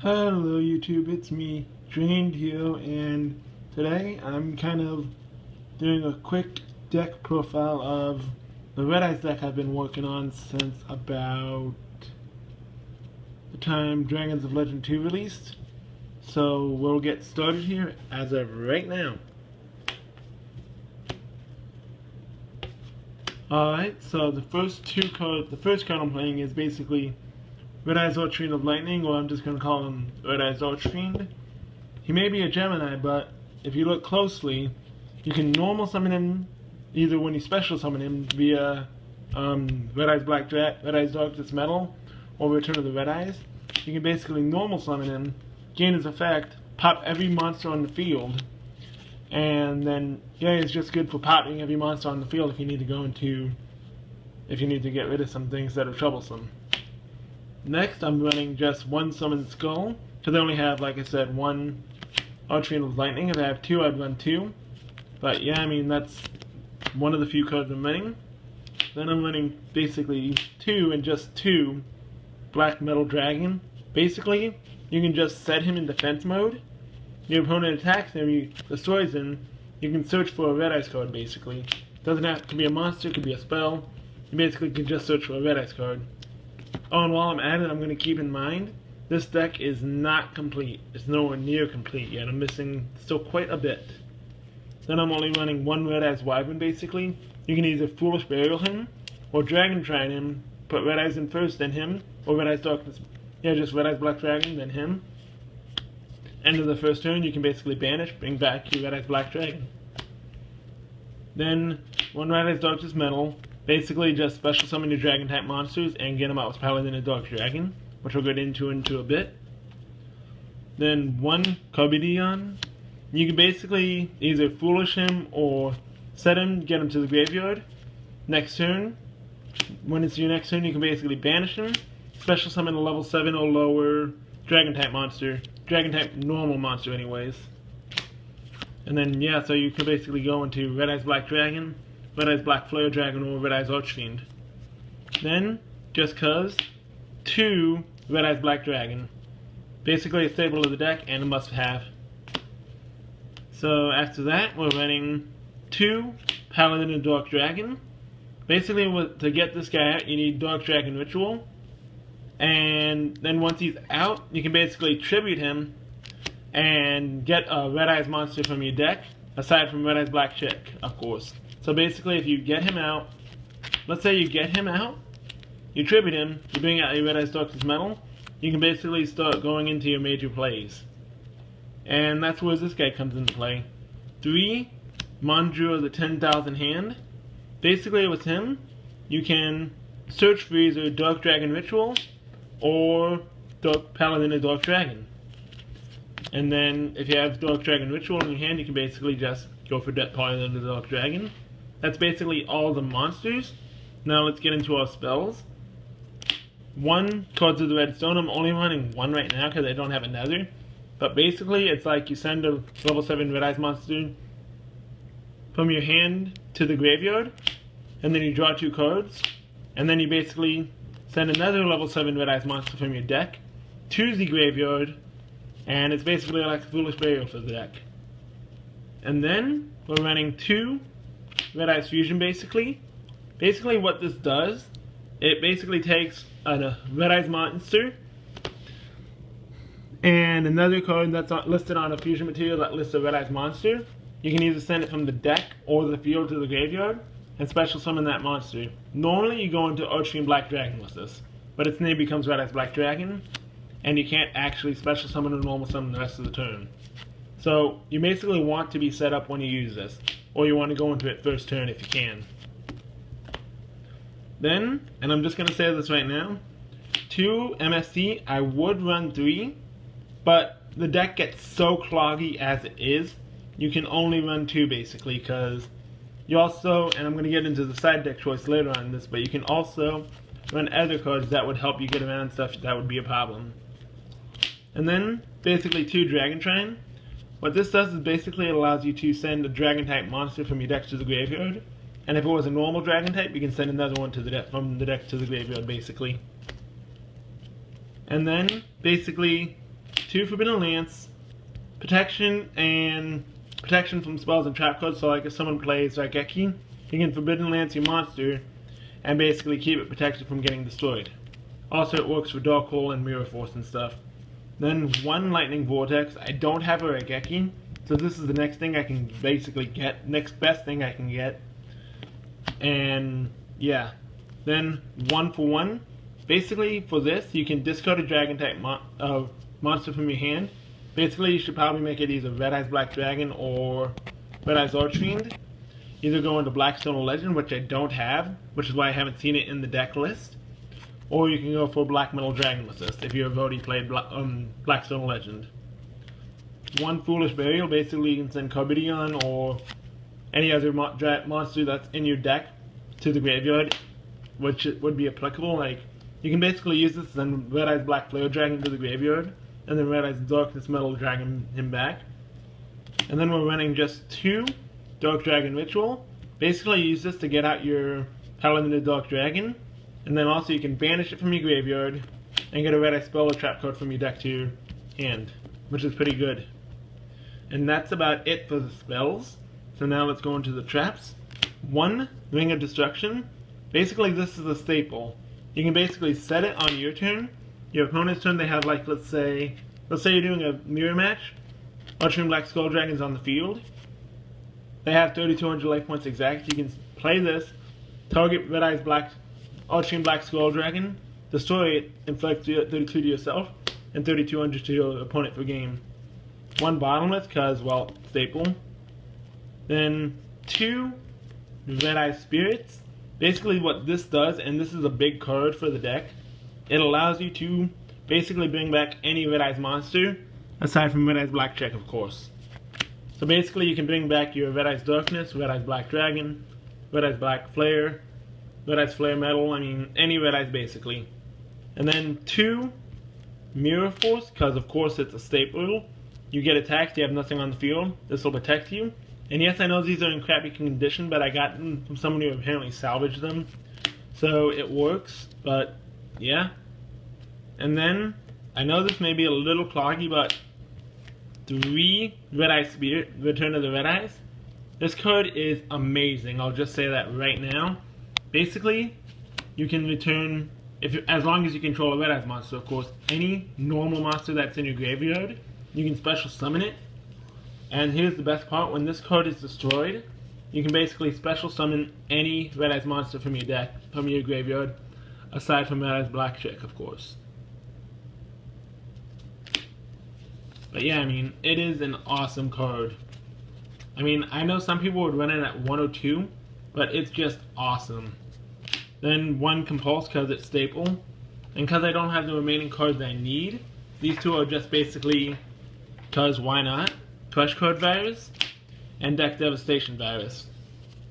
Hello YouTube, it's me, Drainedhero, and today I'm kind of doing a quick deck profile of the Red Eyes deck I've been working on since about the time Dragons of Legend 2 released. So we'll get started here as of right now. Alright, so the first card I'm playing is basically Red Eyes Archfiend of Lightning, or I'm just going to call him Red Eyes Archfiend. He may be a Gemini, but if you look closely, you can normal summon him either when you special summon him via Red Eyes Darkness Metal, or Return of the Red Eyes. You can basically normal summon him, gain his effect, pop every monster on the field, and then it's just good for popping every monster on the field if you need to get rid of some things that are troublesome. Next, I'm running just one Summoned Skull, because I only have, like I said, one Archfiend of Lightning. If I have two, I'd run two. But yeah, I mean, that's one of the few cards I'm running. Then I'm running basically two Black Metal Dragon. Basically, you can just set him in defense mode. Your opponent attacks him, he destroys him. You can search for a Red Eyes card, basically. Doesn't have to be a monster, it could be a spell. You basically can just search for a Red Eyes card. Oh, and while I'm at it, I'm going to keep in mind, this deck is not complete. It's nowhere near complete yet. I'm missing still quite a bit. Then I'm only running one Red Eyes Wyvern, basically. You can either Foolish Burial him, or Dragon Trine him, put Red Eyes in first, then him, or Red Eyes Darkness, just Red Eyes Black Dragon, then him. End of the first turn, you can basically banish, bring back your Red Eyes Black Dragon. Then, one Red Eyes Darkness Metal, basically just special summon your dragon type monsters and get them out with Paladin and Dark Dragon, which we'll get into a bit. Then one Carbidion. You can basically either Foolish him or set him, get him to the graveyard. Next turn, when it's your next turn, you can basically banish him, special summon a level 7 or lower dragon type monster. Dragon type normal monster anyways. And then so you can basically go into Red Eyes Black Dragon, Red Eyes Black Flare Dragon, or Red Eyes Archfiend. Then, just cause, two Red Eyes Black Dragon. Basically a staple of the deck and a must have. So after that, we're running two Paladin and Dark Dragon. Basically, to get this guy out, you need Dark Dragon Ritual. And then once he's out, you can basically tribute him and get a Red Eyes monster from your deck, aside from Red Eyes Black Chick, of course. So basically, if you get him out, let's say you get him out, you tribute him, you bring out your Red Eyes Darkness Metal, you can basically start going into your major plays. And that's where this guy comes into play. 3, Mondru of the 10,000 Hand. Basically, with him, you can search for either Dark Dragon Ritual or Dark Paladin and Dark Dragon. And then, if you have Dark Dragon Ritual in your hand, you can basically just go for Paladin and Dark Dragon. That's basically all the monsters. Now let's get into our spells. One, Cards of the Red Stone. I'm only running one right now because I don't have another. But basically, it's like you send a level 7 Red Eyes monster from your hand to the graveyard, and then you draw 2 cards, and then you basically send another level 7 Red Eyes monster from your deck to the graveyard, and it's basically like a Foolish Burial for the deck. And then, we're running 2 Red Eyes Fusion, basically. Basically what this does, it basically takes a Red Eyes monster and another card that's listed on a fusion material that lists a Red Eyes monster. You can either send it from the deck or the field to the graveyard and special summon that monster. Normally you go into Archfiend Black Dragon with this, but its name becomes Red Eyes Black Dragon, and you can't actually special summon or normal summon the rest of the turn. So you basically want to be set up when you use this, or you want to go into it first turn if you can. Then, and I'm just going to say this right now, 2 MST, I would run 3, but the deck gets so cloggy as it is, you can only run 2 basically, because you also, and I'm going to get into the side deck choice later on this, but you can also run other cards that would help you get around stuff that would be a problem. And then, basically 2 Dragon Trine. What this does is basically it allows you to send a dragon type monster from your deck to the graveyard. And if it was a normal dragon type, you can send another one to the deck from the deck to the graveyard, basically. And then, basically, 2 Forbidden Lance, protection from spells and trap codes. So like if someone plays Raigeki, you can Forbidden Lance your monster and basically keep it protected from getting destroyed. Also it works for Dark Hole and Mirror Force and stuff. Then 1 Lightning Vortex. I don't have a Raigeki, so this is the next thing I can basically get, next best thing I can get. And yeah, then 1 for 1. Basically for this you can discard a dragon type monster from your hand. Basically you should probably make it either Red Eyes Black Dragon or Red Eyes Archfiend. Either go into Blackstone or Legend, which I don't have, which is why I haven't seen it in the deck list. Or you can go for Black Metal Dragon Assist if you have already played Blackstone or Legend. 1 Foolish Burial. Basically you can send Carbidion or any other monster that's in your deck to the graveyard, which would be applicable. Like you can basically use this to send Red Eyes Black Flare Dragon to the graveyard, and then Red Eyes Darkness Metal Dragon him back. And then we're running just 2 Dark Dragon Ritual. Basically use this to get out your Paladin of Dark Dragon, and then also you can banish it from your graveyard and get a Red Eye spell or trap card from your deck to your hand, which is pretty good. And that's about it for the spells. So now let's go into the traps. 1 Ring of Destruction. Basically this is a staple. You can basically set it on your turn. Your opponent's turn, they have like, let's say you're doing a mirror match. Ultramarine Black Skull Dragon's on the field. They have 3,200 life points exact. You can play this, target Red Eyes Ultramarine Black Skull Dragon, destroy it, inflict 32 to yourself, and 3,200 to your opponent for game. 1 Bottomless, cause, well, staple. Then 2 Red Eye Spirits. Basically what this does, and this is a big card for the deck, it allows you to basically bring back any Red Eyes monster, aside from Red Eyes Blackjack, of course. So basically you can bring back your Red Eyes Darkness, Red Eyes Black Dragon, Red Eyes Black Flare, Red Eyes Flare Metal, I mean any Red Eyes basically. And then 2 Mirror Force, because of course it's a staple. You get attacked, you have nothing on the field, this will protect you. And yes, I know these are in crappy condition, but I got them from someone who apparently salvaged them. So it works, but yeah. And then, I know this may be a little cloggy, but 3 Red Eye Spirit, Return of the Red Eyes. This card is amazing, I'll just say that right now. Basically, you can return, as long as you control a Red Eyes monster, of course, any normal monster that's in your graveyard, you can special summon it. And here's the best part, when this card is destroyed, you can basically special summon any Red Eyes monster from your deck, from your graveyard, aside from Red Eyes Blackjack, of course. But yeah, I mean, it is an awesome card. I mean, I know some people would run it at 102, but it's just awesome. Then 1 Compulse, because it's staple. And because I don't have the remaining cards I need, these 2 are just basically, because why not? Crush Card Virus and Deck Devastation Virus.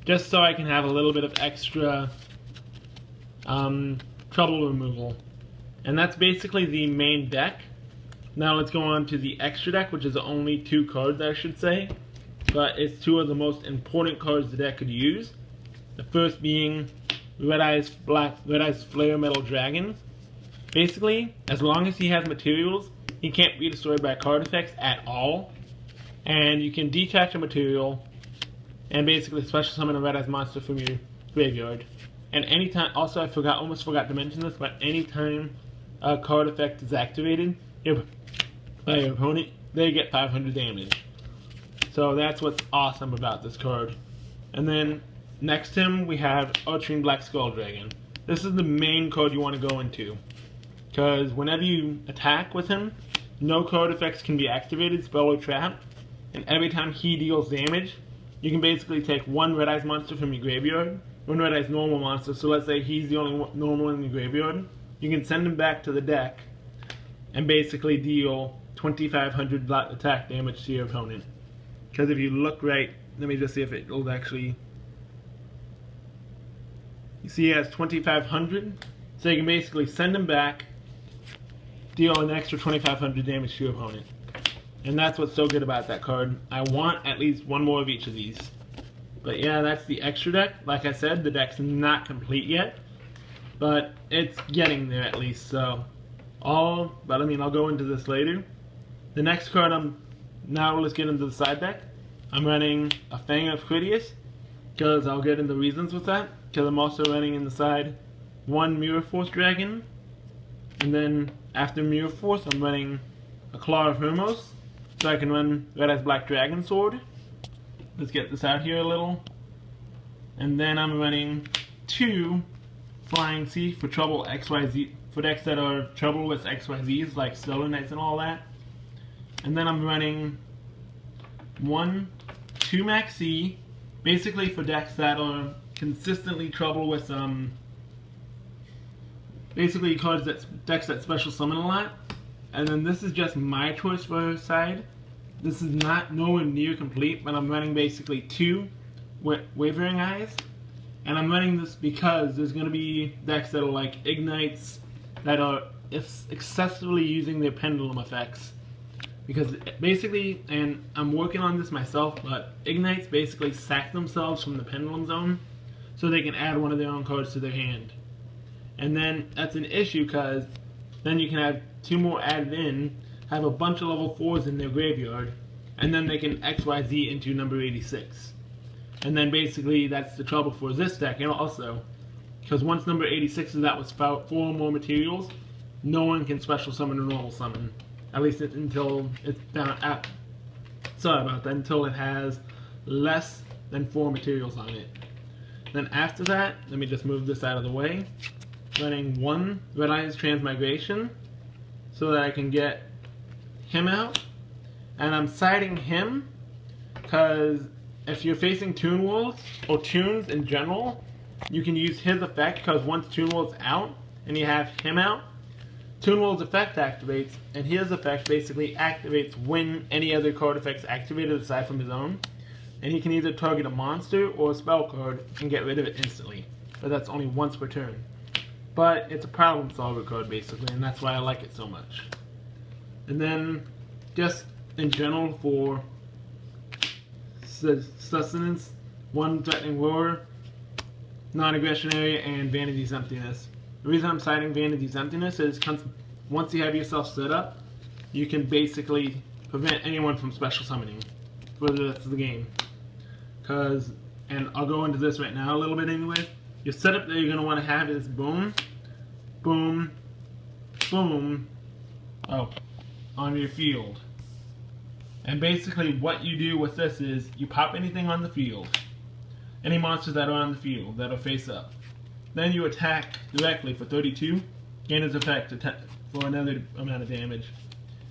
Just so I can have a little bit of extra trouble removal. And that's basically the main deck. Now let's go on to the extra deck, which is only 2 cards I should say. But it's 2 of the most important cards the deck could use. The first being Red Eyes Flare Metal Dragon. Basically, as long as he has materials, he can't be destroyed by card effects at all. And you can detach a material and basically special summon a Red Eyes monster from your graveyard. And anytime, also I almost forgot to mention this, but anytime a card effect is activated by your opponent, they get 500 damage. So that's what's awesome about this card. And then next to him we have Ultramarine Black Skull Dragon. This is the main card you want to go into, because whenever you attack with him, no card effects can be activated, spell or trap. And every time he deals damage, you can basically take 1 Red Eyes monster from your graveyard, 1 Red Eyes normal monster, so let's say he's the only normal in the graveyard, you can send him back to the deck and basically deal 2,500 attack damage to your opponent. Because if you look right, let me just see if it'll actually, you see he has 2,500, so you can basically send him back, deal an extra 2,500 damage to your opponent. And that's what's so good about that card. I want at least 1 more of each of these. But yeah, that's the extra deck. Like I said, the deck's not complete yet, but it's getting there at least. So, but I mean, I'll go into this later. The next card now let's get into the side deck. I'm running a Fang of Critias, because I'll get into reasons with that, because I'm also running in the side one Mirror Force Dragon, and then after Mirror Force I'm running a Claw of Hermos, so I can run Red Eyes Black Dragon Sword. Let's get this out here a little. And then I'm running 2 Flying Sea for trouble XYZ, for decks that are trouble with XYZs like Stellar Knights and all that. And then I'm running 2 Max C, basically for decks that are consistently trouble with basically decks that special summon a lot. And then this is just my choice for a side. This is not nowhere near complete, but I'm running basically 2 Wavering Eyes. And I'm running this because there's going to be decks that are like Ignites that are excessively using their pendulum effects. Because basically, and I'm working on this myself, but Ignites basically sack themselves from the pendulum zone so they can add one of their own cards to their hand. And then that's an issue because then you can have 2 more added in, have a bunch of level 4s in their graveyard, and then they can XYZ into number 86. And then basically that's the trouble for this deck, and also, because once number 86 is out with 4 or more materials, no one can special summon or normal summon. At least until it's down at, sorry about that, until it has less than 4 materials on it. Then after that, let me just move this out of the way. Running 1 Red Eyes Transmigration so that I can get him out. And I'm siding him because if you're facing Toon Wolves, or Toons in general, you can use his effect because once Toon Wolves out and you have him out, Toon Wolves effect activates, and his effect basically activates when any other card effects activated aside from his own. And he can either target a monster or a spell card and get rid of it instantly. But that's only once per turn. But it's a problem solver card basically, and that's why I like it so much. And then, just in general for sustenance, 1 Threatening Roar, Non-Aggression Area, and Vanity's Emptiness. The reason I'm citing Vanity's Emptiness is once you have yourself set up, you can basically prevent anyone from special summoning for the rest of the game. And I'll go into this right now a little bit anyway. Your setup that you're going to want to have is boom, boom, boom, on your field. And basically what you do with this is you pop anything on the field, any monsters that are on the field that are face up. Then you attack directly for 32, gain his effect for another amount of damage.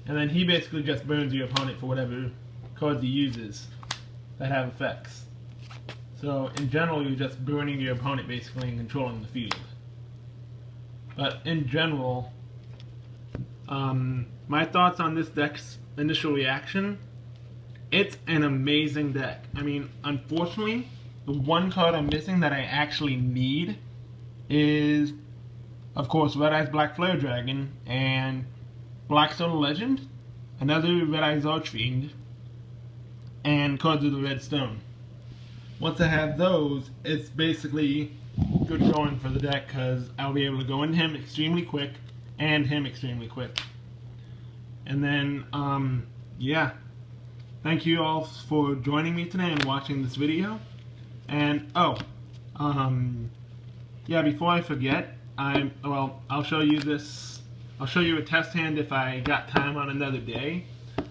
And then he basically just burns your opponent for whatever cards he uses that have effects. So in general, you're just burning your opponent basically and controlling the field. But in general, my thoughts on this deck's initial reaction, it's an amazing deck. I mean, unfortunately, the one card I'm missing that I actually need is, of course, Red Eyes Black Flare Dragon and Blackstone Legend, another Red Eyes Archfiend, and cards of the Red Stone. Once I have those, it's basically good going for the deck because I'll be able to go into him extremely quick and him extremely quick. And then, yeah. Thank you all for joining me today and watching this video. And, yeah, before I forget, I'll show you this. I'll show you a test hand if I got time on another day.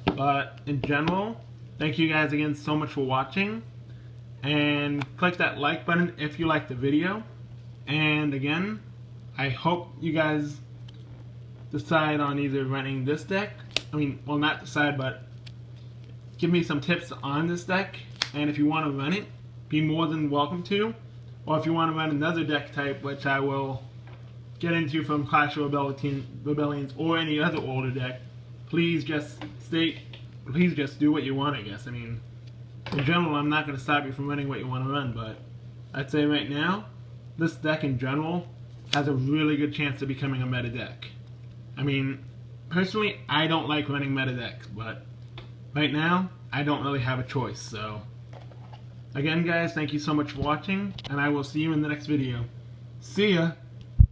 But in general, thank you guys again so much for watching. And click that like button if you liked the video. And again, I hope you guys decide on either running this deck. I mean, well, not decide, but give me some tips on this deck. And if you want to run it, be more than welcome to. Or if you want to run another deck type, which I will get into from Clash of Rebellions or any other older deck, please just do what you want, I guess. I mean, in general, I'm not going to stop you from running what you want to run, but I'd say right now, this deck in general has a really good chance of becoming a meta deck. I mean, personally, I don't like running meta decks, but right now, I don't really have a choice, so again, guys, thank you so much for watching, and I will see you in the next video. See ya!